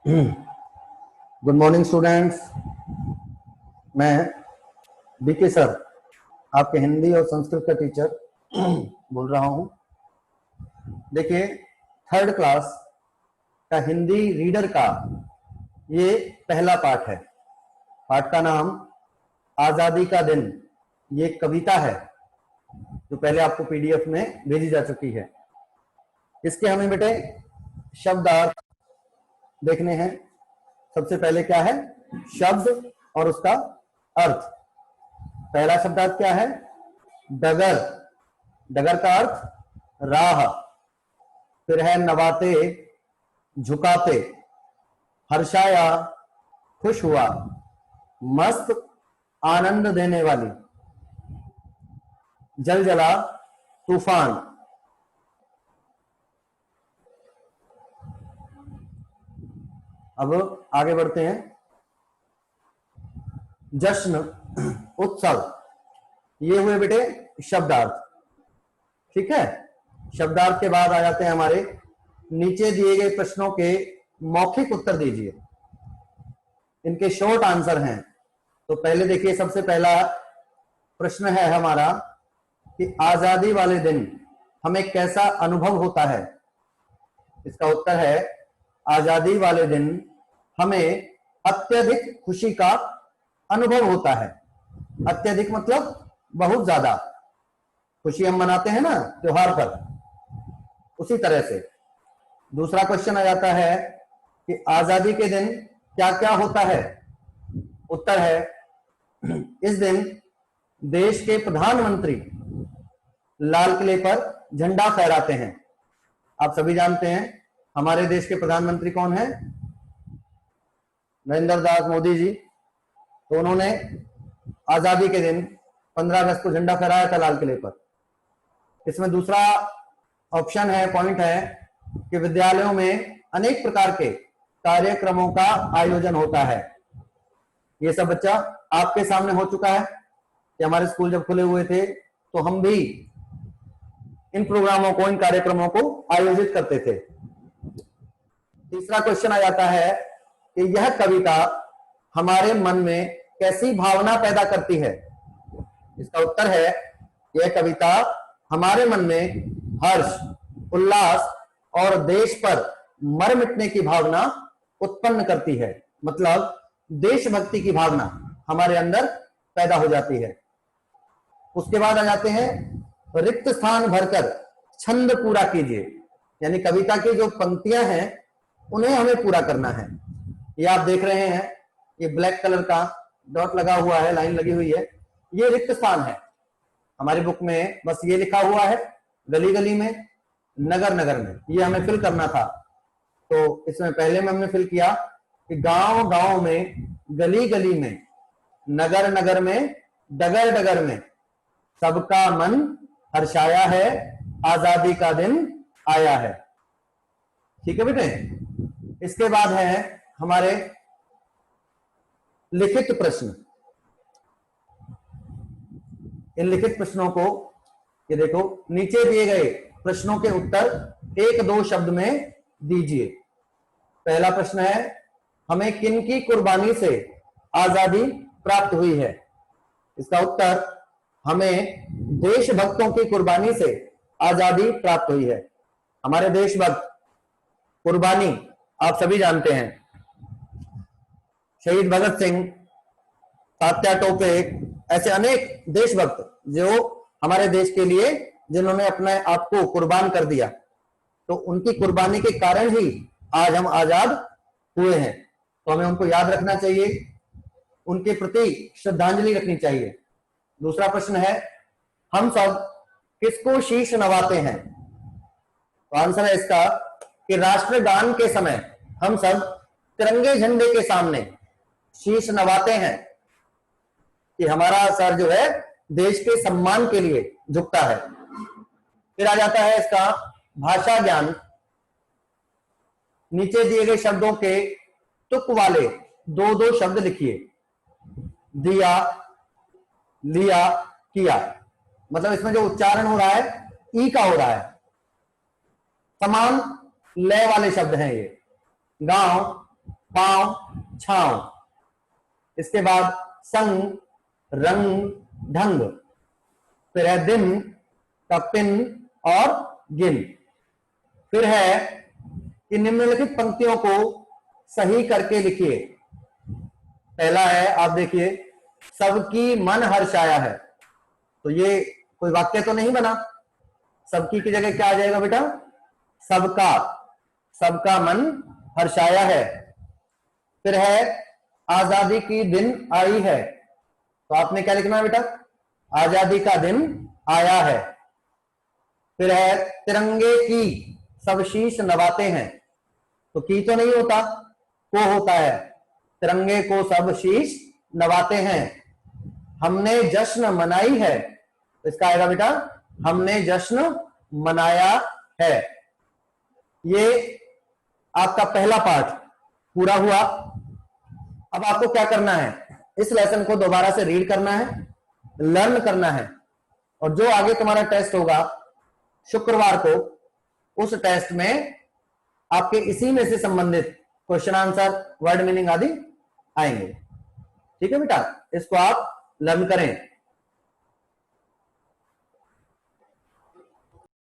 Good morning students. मैं BK sir, आपके हिंदी और संस्कृत का टीचर बोल रहा हूँ। देखिए, थर्ड क्लास का हिंदी रीडर का ये पहला पाठ है। पाठ का नाम आजादी का दिन। ये कविता है जो पहले आपको पीडीएफ में भेजी जा चुकी है। इसके हमें बेटे शब्दार्थ देखने हैं। सबसे पहले क्या है? शब्द और उसका अर्थ। पहला शब्दार्थ क्या है? डगर। डगर का अर्थ राह। फिर है नवाते, झुकाते। हर्षाया, खुश हुआ। मस्त, आनंद देने वाली। जलजला, तूफान। अब आगे बढ़ते हैं। जश्न, उत्सव। ये हुए बेटे शब्दार्थ। ठीक है। शब्दार्थ के बाद आ जाते हैं हमारे नीचे दिए गए प्रश्नों के मौखिक उत्तर दीजिए। इनके शॉर्ट आंसर हैं। तो पहले देखिए, सबसे पहला प्रश्न है हमारा कि आजादी वाले दिन हमें कैसा अनुभव होता है। इसका उत्तर है आजादी वाले दिन हमें अत्यधिक खुशी का अनुभव होता है। अत्यधिक मतलब बहुत ज्यादा खुशी हम मनाते हैं ना त्योहार पर, उसी तरह से। दूसरा क्वेश्चन आ जाता है कि आजादी के दिन क्या क्या होता है। उत्तर है इस दिन देश के प्रधानमंत्री लाल किले पर झंडा फहराते हैं। आप सभी जानते हैं हमारे देश के प्रधानमंत्री कौन है? नरेंद्र दास मोदी जी। तो उन्होंने आजादी के दिन 15 अगस्त को झंडा फहराया था लाल किले पर। इसमें दूसरा ऑप्शन है, पॉइंट है कि विद्यालयों में अनेक प्रकार के कार्यक्रमों का आयोजन होता है। ये सब बच्चा आपके सामने हो चुका है कि हमारे स्कूल जब खुले हुए थे तो हम भी इन प्रोग्रामों को, इन कार्यक्रमों को आयोजित करते थे। तीसरा क्वेश्चन आ जाता है कि यह कविता हमारे मन में कैसी भावना पैदा करती है। इसका उत्तर है यह कविता हमारे मन में हर्ष, उल्लास और देश पर मर मिटने की भावना उत्पन्न करती है। मतलब देशभक्ति की भावना हमारे अंदर पैदा हो जाती है। उसके बाद आ जाते हैं रिक्त स्थान भरकर छंद पूरा कीजिए। यानी कविता की जो पंक्तियां हैं उन्हें हमें पूरा करना है। ये आप देख रहे हैं, ये ब्लैक कलर का डॉट लगा हुआ है, लाइन लगी हुई है, ये रिक्त स्थान है। हमारी बुक में बस ये लिखा हुआ है गली गली में, नगर नगर में। ये हमें फिल करना था। तो इसमें पहले में हमने फिल किया कि गांव गांव में, गली गली में, नगर नगर में, डगर डगर में सबका मन हर्षाया है, आजादी का दिन आया है। ठीक है बेटे। इसके बाद है हमारे लिखित प्रश्न। इन लिखित प्रश्नों को ये देखो, नीचे दिए गए प्रश्नों के उत्तर एक दो शब्द में दीजिए। पहला प्रश्न है हमें किन की कुर्बानी से आजादी प्राप्त हुई है। इसका उत्तर हमें देशभक्तों की कुर्बानी से आजादी प्राप्त हुई है। हमारे देशभक्त, कुर्बानी आप सभी जानते हैं। शहीद भगत सिंह, तात्या टोपे, ऐसे अनेक देशभक्त जो हमारे देश के लिए, जिन्होंने अपने आप को कुर्बान कर दिया। तो उनकी कुर्बानी के कारण ही आज हम आजाद हुए हैं। तो हमें उनको याद रखना चाहिए, उनके प्रति श्रद्धांजलि रखनी चाहिए। दूसरा प्रश्न है हम सब किसको शीश नवाते हैं। तो आंसर है इसका कि राष्ट्रगान के समय हम सब तिरंगे झंडे के सामने शीश नवाते हैं कि हमारा सर जो है देश के सम्मान के लिए झुकता है। फिर आ जाता है इसका भाषा ज्ञान। नीचे दिए गए शब्दों के तुक वाले दो दो शब्द लिखिए। दिया, लिया, किया। मतलब इसमें जो उच्चारण हो रहा है ई का हो रहा है। समान लय वाले शब्द हैं ये। गांव, पांव, छांव। इसके बाद संग, रंग, ढंग। फिर है दिन का पिन और गिन। फिर है कि निम्नलिखित पंक्तियों को सही करके लिखिए। पहला है, आप देखिए, सबकी मन हर्षाया है, तो ये कोई वाक्य तो नहीं बना। सबकी की जगह क्या आ जाएगा बेटा? सबका, सबका मन हर्षाया है। फिर है आजादी की दिन आई है, तो आपने क्या लिखना है बेटा? आजादी का दिन आया है। फिर है तिरंगे की सब शीश नवाते हैं, तो की तो नहीं होता, को होता है। तिरंगे को सब शीश नवाते हैं। हमने जश्न मनाई है, तो इसका आएगा बेटा हमने जश्न मनाया है। ये आपका पहला पार्ट पूरा हुआ। अब आपको क्या करना है? इस लेसन को दोबारा से रीड करना है, लर्न करना है, और जो आगे तुम्हारा टेस्ट होगा शुक्रवार को, उस टेस्ट में आपके इसी में से संबंधित क्वेश्चन आंसर, वर्ड मीनिंग आदि आएंगे। ठीक है बेटा, इसको आप लर्न करें।